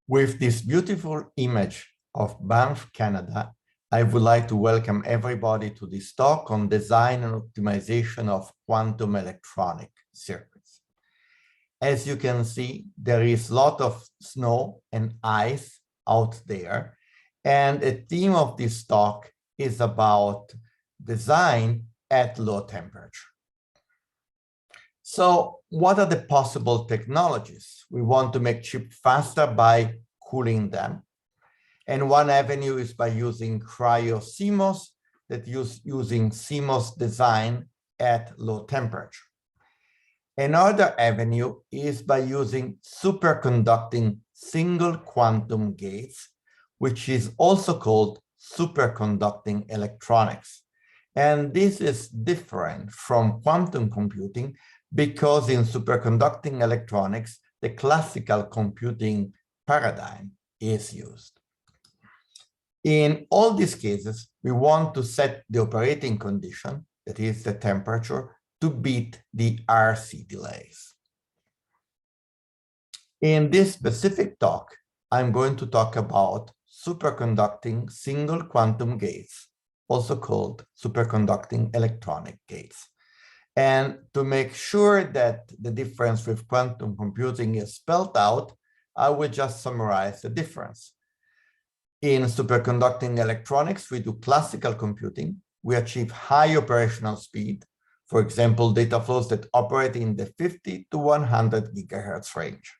With this beautiful image of Banff, Canada, I would like to welcome everybody to this talk on design and optimization of quantum electronic circuits. As you can see, there is a lot of snow and ice out there, and the theme of this talk is about design at low temperature. So what are the possible technologies? We want to make chips faster by cooling them. And one avenue is by using cryo-CMOS, that using CMOS design at low temperature. Another avenue is by using superconducting single quantum gates, which is also called superconducting electronics. And this is different from quantum computing because in superconducting electronics, the classical computing paradigm is used. In all these cases, we want to set the operating condition, that is the temperature, to beat the RC delays. In this specific talk, I'm going to talk about superconducting single quantum gates, also called superconducting electronic gates. And to make sure that the difference with quantum computing is spelled out, I will just summarize the difference. In superconducting electronics, we do classical computing. We achieve high operational speed. For example, data flows that operate in the 50 to 100 gigahertz range.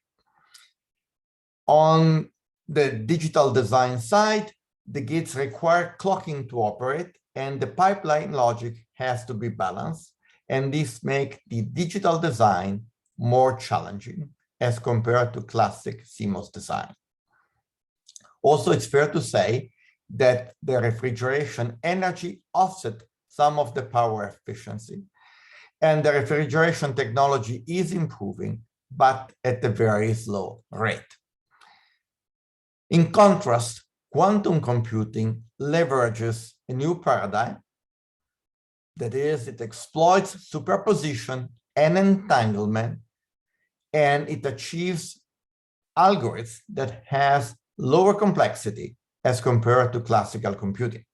On the digital design side, the gates require clocking to operate, and the pipeline logic has to be balanced. And this makes the digital design more challenging as compared to classic CMOS design. Also, it's fair to say that the refrigeration energy offset some of the power efficiency. And the refrigeration technology is improving, but at a very slow rate. In contrast, quantum computing leverages a new paradigm. That is, it exploits superposition and entanglement, and it achieves algorithms that has lower complexity as compared to classical computing.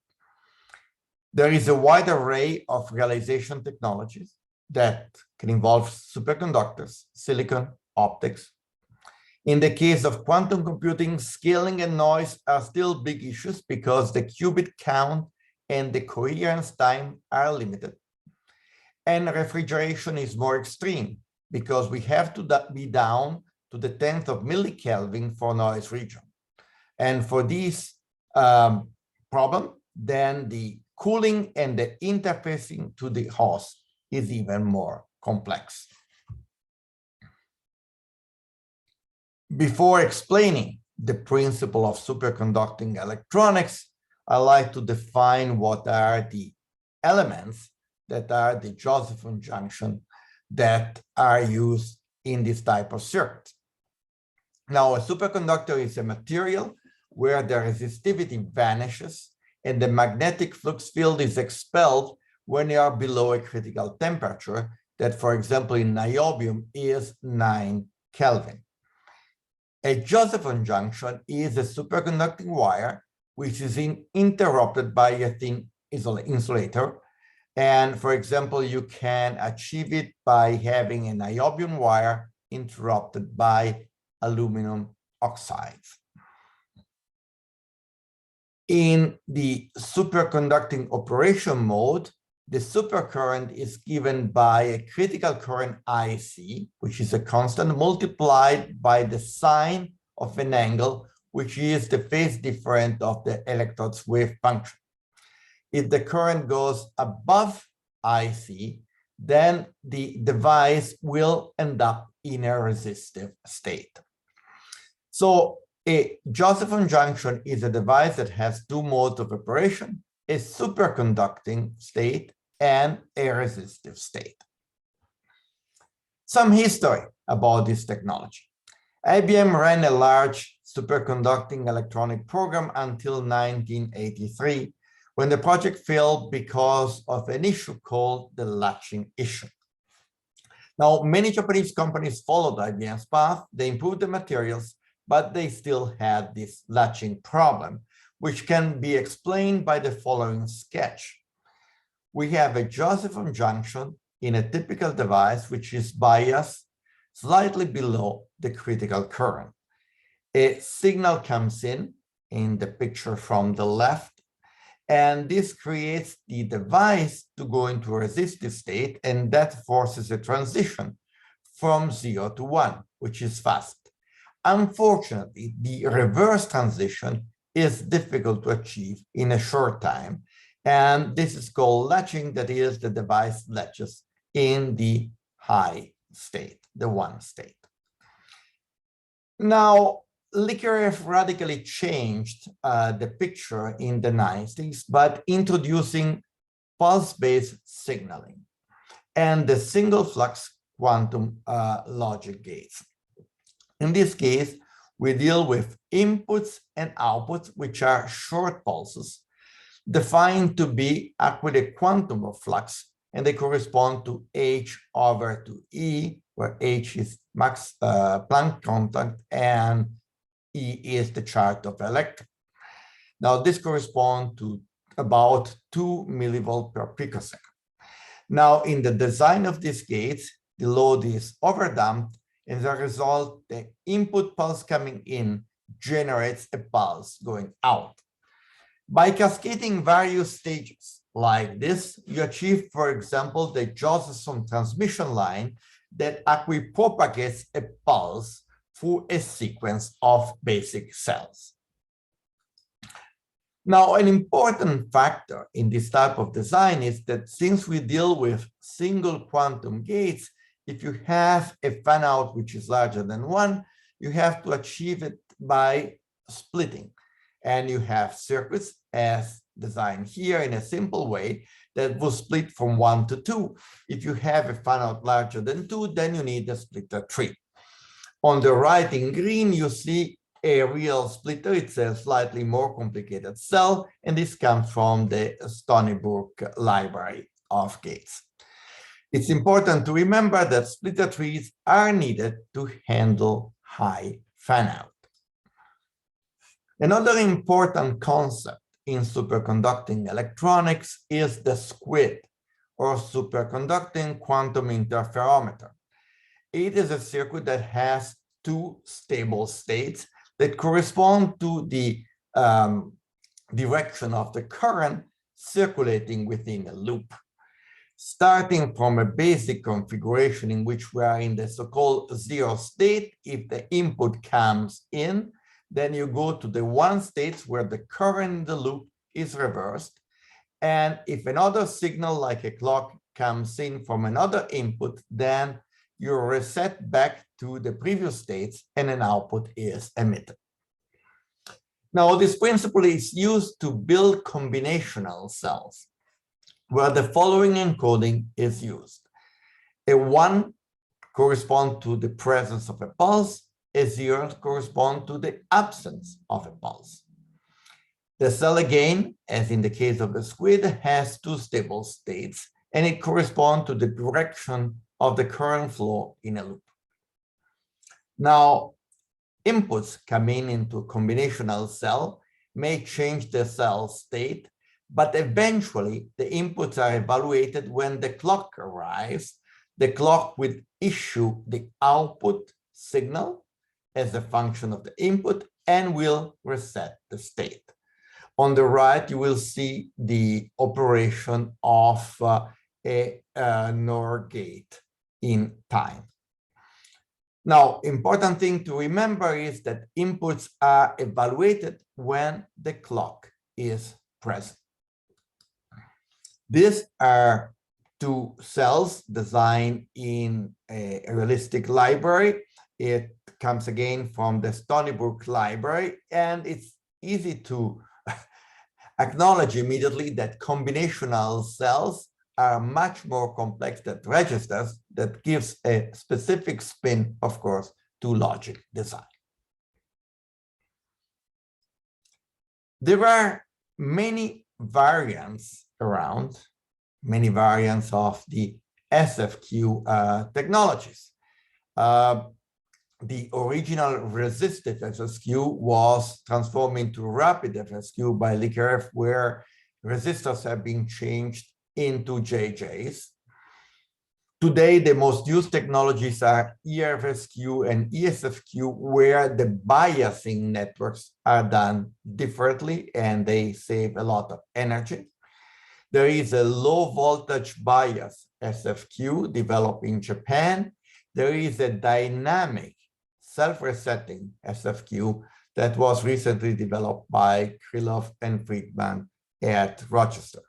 There is a wide array of realization technologies that can involve superconductors, silicon, optics. In the case of quantum computing, scaling and noise are still big issues because the qubit count and the coherence time are limited. And refrigeration is more extreme because we have to be down to the 10th of millikelvin for noise region. And for this problem, then the cooling and the interfacing to the host is even more complex. Before explaining the principle of superconducting electronics, I like to define what are the elements that are the Josephson junction that are used in this type of circuit. Now, a superconductor is a material where the resistivity vanishes and the magnetic flux field is expelled when you are below a critical temperature that, for example, in niobium is 9 Kelvin. A Josephson junction is a superconducting wire which is interrupted by a thin insulator. And for example, you can achieve it by having a niobium wire interrupted by aluminum oxides. In the superconducting operation mode, the supercurrent is given by a critical current IC, which is a constant multiplied by the sine of an angle, which is the phase difference of the electrode's wave function. If the current goes above IC, then the device will end up in a resistive state. So a Josephson junction is a device that has two modes of operation, a superconducting state and a resistive state. Some history about this technology. IBM ran a large superconducting electronic program until 1983, when the project failed because of an issue called the latching issue. Now, many Japanese companies followed IBM's path. They improved the materials, but they still had this latching problem, which can be explained by the following sketch. We have a Josephson junction in a typical device which is biased slightly below the critical current. A signal comes in the picture from the left, and this creates the device to go into a resistive state, and that forces a transition from 0 to 1, which is fast. Unfortunately, the reverse transition is difficult to achieve in a short time, and this is called latching. That is, the device latches in the high state, the 1 state. Now, Likharev radically changed the picture in the 90s, but introducing pulse-based signaling and the single flux quantum logic gates. In this case, we deal with inputs and outputs, which are short pulses, defined to be with a quantum of flux, and they correspond to h over to E, where h is Max Planck constant and E is the charge of electron. Now, this corresponds to about 2 millivolts per picosecond. Now, in the design of these gates, the load is overdamped, and as a result, the input pulse coming in generates a pulse going out. By cascading various stages like this, you achieve, for example, the Josephson transmission line that propagates a pulse through a sequence of basic cells. Now, an important factor in this type of design is that since we deal with single quantum gates, if you have a fan-out which is larger than 1, you have to achieve it by splitting. And you have circuits as designed here in a simple way that will split from 1 to 2. If you have a fan-out larger than 2, then you need a splitter tree. On the right in green, you see a real splitter. It's a slightly more complicated cell, and this comes from the Stony Brook library of gates. It's important to remember that splitter trees are needed to handle high fan-out. Another important concept in superconducting electronics is the SQUID, or superconducting quantum interferometer. It is a circuit that has 2 stable states that correspond to the direction of the current circulating within a loop. Starting from a basic configuration in which we are in the so-called 0 state, if the input comes in, then you go to the 1 state where the current in the loop is reversed. And if another signal like a clock comes in from another input, then you reset back to the previous states and an output is emitted. Now, this principle is used to build combinational cells, where the following encoding is used. A 1 corresponds to the presence of a pulse, a 0 corresponds to the absence of a pulse. The cell, again, as in the case of the SQUID, has 2 stable states, and it corresponds to the direction of the current flow in a loop. Now, inputs coming into a combinational cell may change the cell state, but eventually the inputs are evaluated when the clock arrives. The clock will issue the output signal as a function of the input and will reset the state. On the right, you will see the operation of a NOR gate in time. Now, important thing to remember is that inputs are evaluated when the clock is present. These are 2 cells designed in a realistic library. It comes again from the Stony Brook library, and it's easy to acknowledge immediately that combinational cells are much more complex than registers. That gives a specific spin, of course, to logic design. There are many variants around, many variants of the SFQ technologies. the original resistive FSQ was transformed into rapid FSQ by Likeref, where resistors have been changed into JJs. Today, the most used technologies are EFSQ and ESFQ, where the biasing networks are done differently and they save a lot of energy. There is a low voltage bias SFQ developed in Japan. There is a dynamic self-resetting SFQ that was recently developed by Krylov and Friedman at Rochester.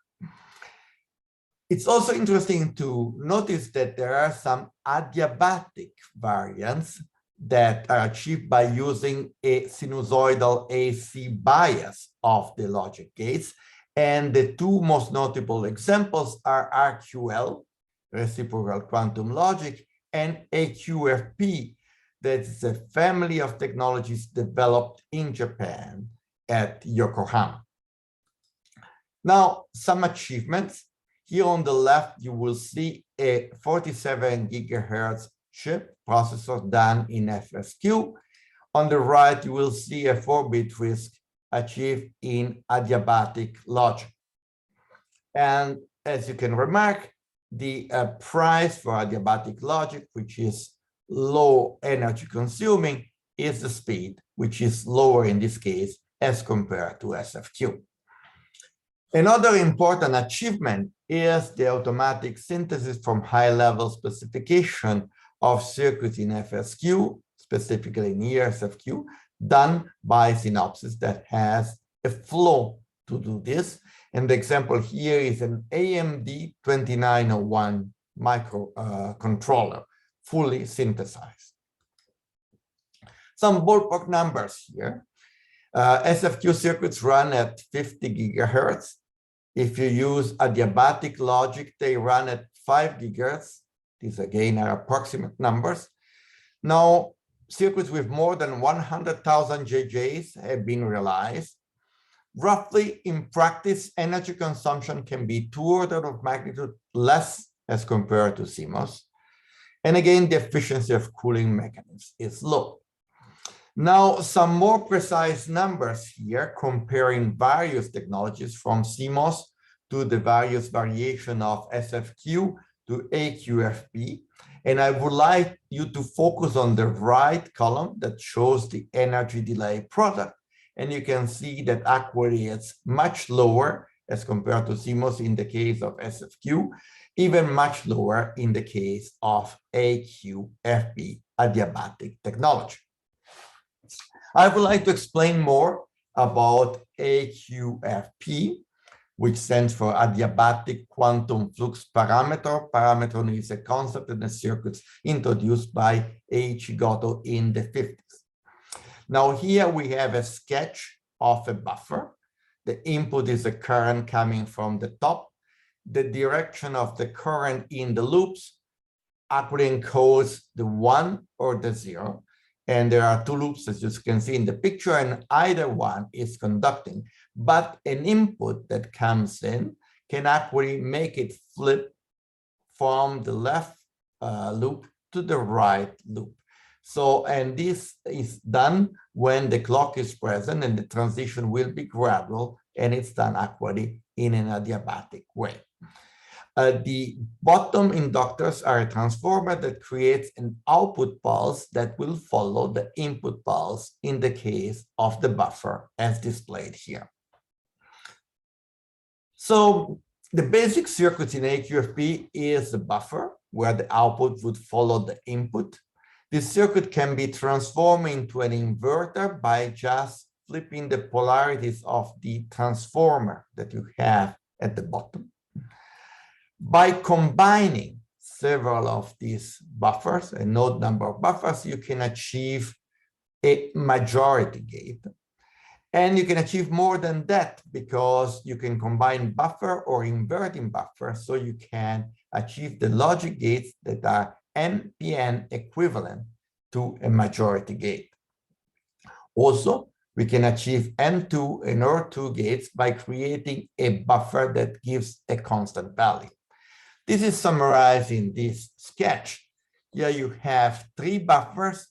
It's also interesting to notice that there are some adiabatic variants that are achieved by using a sinusoidal AC bias of the logic gates. And the two most notable examples are RQL, reciprocal quantum logic, and AQFP, that's a family of technologies developed in Japan at Yokohama. Now, some achievements. Here on the left, you will see a 47 gigahertz chip processor done in FSQ. On the right, you will see a 4-bit RISC achieved in adiabatic logic. And as you can remark, the price for adiabatic logic, which is low energy consuming, is the speed, which is lower in this case as compared to SFQ. Another important achievement is the automatic synthesis from high-level specification of circuits in FSQ, specifically in ESFQ, done by Synopsys that has a flow to do this. And the example here is an AMD 2901 microcontroller, fully synthesized. Some ballpark numbers here. SFQ circuits run at 50 gigahertz. If you use adiabatic logic, they run at 5 gigahertz. These again are approximate numbers. Now, circuits with more than 100,000 JJs have been realized. Roughly, in practice, energy consumption can be 2 orders of magnitude less as compared to CMOS. And again, the efficiency of cooling mechanisms is low. Now, some more precise numbers here comparing various technologies from CMOS to the various variation of SFQ to AQFP. And I would like you to focus on the right column that shows the energy delay product. And you can see that actually it's much lower as compared to CMOS in the case of SFQ, even much lower in the case of AQFP, adiabatic technology. I would like to explain more about AQFP, which stands for adiabatic quantum flux parameter. Parameter is a concept in the circuits introduced by Eiichi Goto in the 50s. Now here we have a sketch of a buffer. The input is a current coming from the top. The direction of the current in the loops actually encodes the 1 or the 0. And there are 2 loops, as you can see in the picture, and either one is conducting. But an input that comes in can actually make it flip from the left loop to the right loop. So, and this is done when the clock is present, and the transition will be gradual, and it's done actually in an adiabatic way. The bottom inductors are a transformer that creates an output pulse that will follow the input pulse in the case of the buffer as displayed here. So the basic circuit in AQFP is the buffer where the output would follow the input. This circuit can be transformed into an inverter by just flipping the polarities of the transformer that you have at the bottom. By combining several of these buffers, a node number of buffers, you can achieve a majority gate. And you can achieve more than that because you can combine buffer or inverting buffer, so you can achieve the logic gates that are NPN equivalent to a majority gate. Also, we can achieve N2 and OR2 gates by creating a buffer that gives a constant value. This is summarized in this sketch. Here you have 3 buffers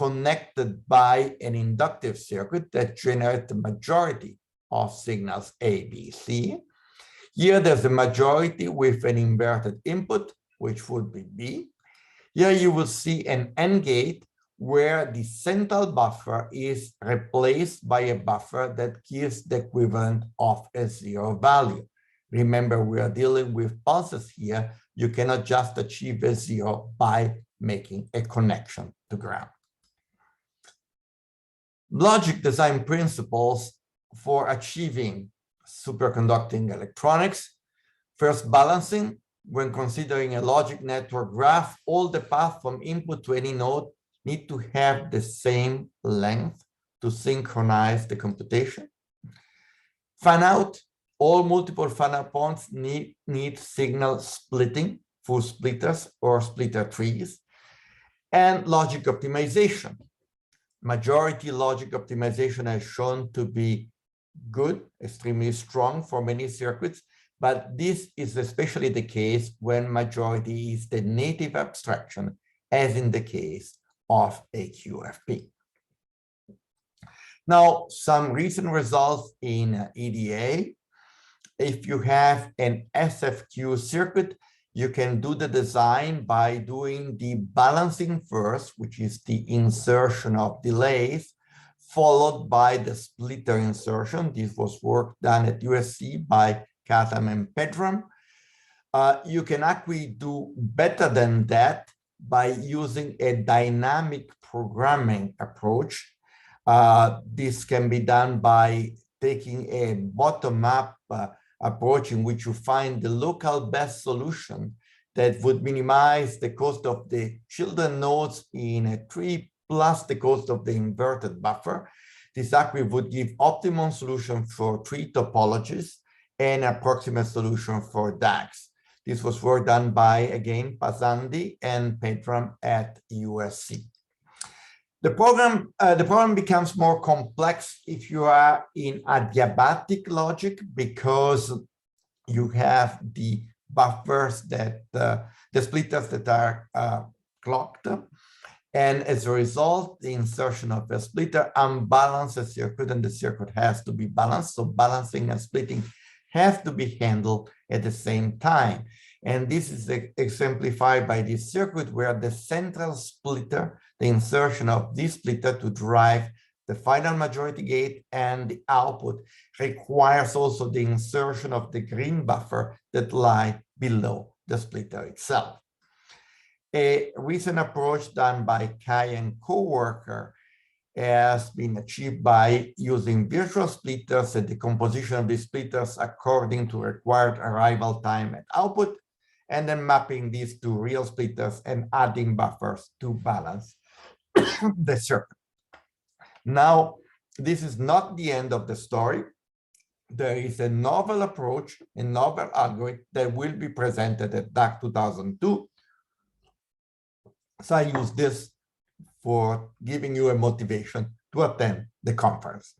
connected by an inductive circuit that generates the majority of signals A, B, C. Here there's a majority with an inverted input, which would be B. Here you will see an AND gate where the central buffer is replaced by a buffer that gives the equivalent of a 0 value. Remember, we are dealing with pulses here. You cannot just achieve a 0 by making a connection to ground. Logic design principles for achieving superconducting electronics. First, balancing. When considering a logic network graph, all the paths from input to any node need to have the same length to synchronize the computation. Fan out. All multiple fan out points need signal splitting through splitters or splitter trees. And logic optimization. Majority logic optimization has shown to be good, extremely strong for many circuits, but this is especially the case when majority is the native abstraction, as in the case of a QFP. Now, some recent results in EDA. If you have an SFQ circuit, you can do the design by doing the balancing first, which is the insertion of delays, followed by the splitter insertion. This was work done at USC by Katam and Pedram. You can actually do better than that by using a dynamic programming approach. This can be done by taking a bottom-up approach in which you find the local best solution that would minimize the cost of the children nodes in a tree plus the cost of the inverted buffer. This actually would give optimum solution for tree topologies and approximate solution for DAGs. This was work done by, again, Pasandi and Pedram at USC. The problem becomes more complex if you are in adiabatic logic because you have the buffers that, the splitters that are clocked. And as a result, the insertion of a splitter unbalances the circuit and the circuit has to be balanced. So balancing and splitting have to be handled at the same time. And this is exemplified by this circuit where the central splitter, the insertion of this splitter to drive the final majority gate and the output requires also the insertion of the green buffer that lie below the splitter itself. A recent approach done by Kai and co-worker has been achieved by using virtual splitters and the composition of the splitters according to required arrival time at output, and then mapping these to real splitters and adding buffers to balance the circuit. Now, this is not the end of the story. There is a novel approach, a novel algorithm that will be presented at DAC 2002. So I use this for giving you a motivation to attend the conference.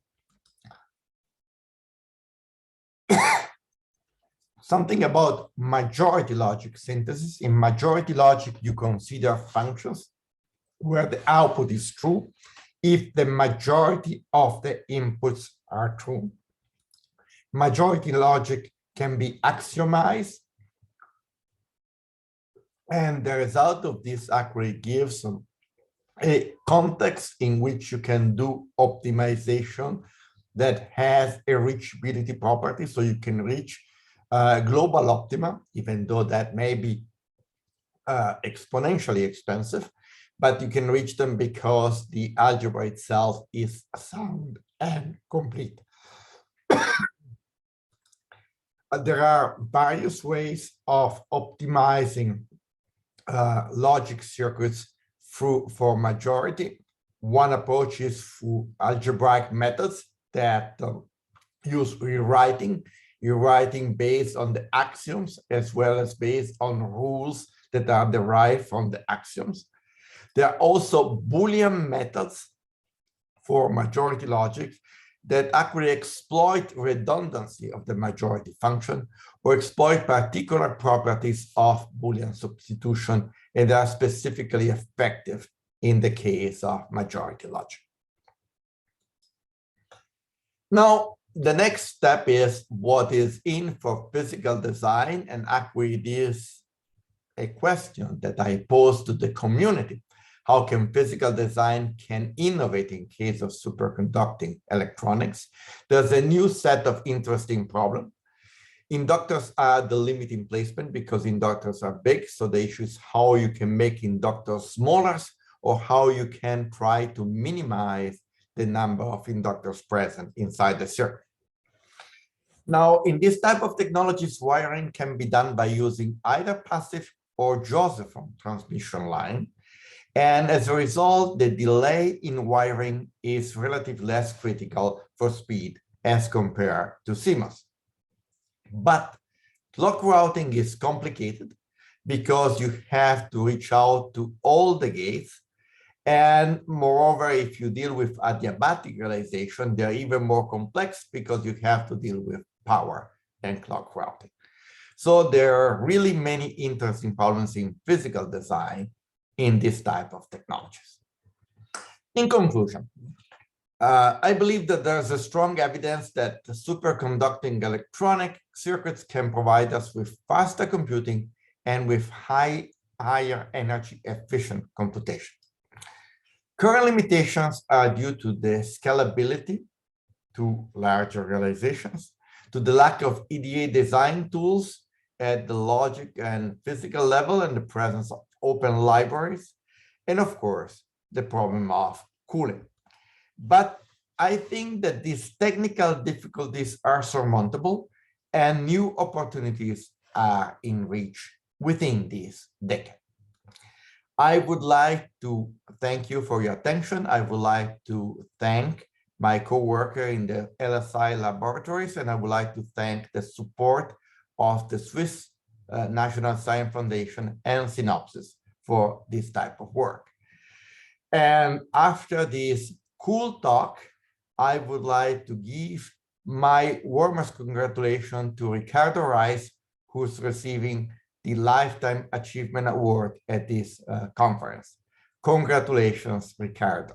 Something about majority logic synthesis. In majority logic, you consider functions where the output is true if the majority of the inputs are true. Majority logic can be axiomized, and the result of this actually gives a context in which you can do optimization that has a reachability property, so you can reach global optima, even though that may be exponentially expensive, but you can reach them because the algebra itself is sound and complete. There are various ways of optimizing logic circuits for majority. One approach is through algebraic methods that use rewriting based on the axioms as well as based on rules that are derived from the axioms. There are also Boolean methods for majority logic that actually exploit redundancy of the majority function or exploit particular properties of Boolean substitution and are specifically effective in the case of majority logic. Now, the next step is what is in for physical design, and actually it is a question that I pose to the community. How can physical design can innovate in case of superconducting electronics? There's a new set of interesting problems. Inductors are the limiting placement because inductors are big. So the issue is how you can make inductors smaller or how you can try to minimize the number of inductors present inside the circuit. Now, in this type of technologies, wiring can be done by using either passive or Josephson transmission line. And as a result, the delay in wiring is relatively less critical for speed as compared to CMOS. But clock routing is complicated because you have to reach out to all the gates. And moreover, if you deal with adiabatic realization, they're even more complex because you have to deal with power and clock routing. So there are really many interesting problems in physical design in this type of technologies. In conclusion, I believe that there's a strong evidence that superconducting electronic circuits can provide us with faster computing and with higher energy efficient computation. Current limitations are due to the scalability to larger realizations, to the lack of EDA design tools at the logic and physical level and the presence of open libraries, and of course, the problem of cooling. But I think that these technical difficulties are surmountable and new opportunities are in reach within this decade. I would like to thank you for your attention. I would like to thank my co-worker in the LSI laboratories, and I would like to thank the support of the Swiss National Science Foundation and Synopsys for this type of work. And after this cool talk, I would like to give my warmest congratulations to Ricardo Rice, who's receiving the Lifetime Achievement Award at this conference. Congratulations, Ricardo.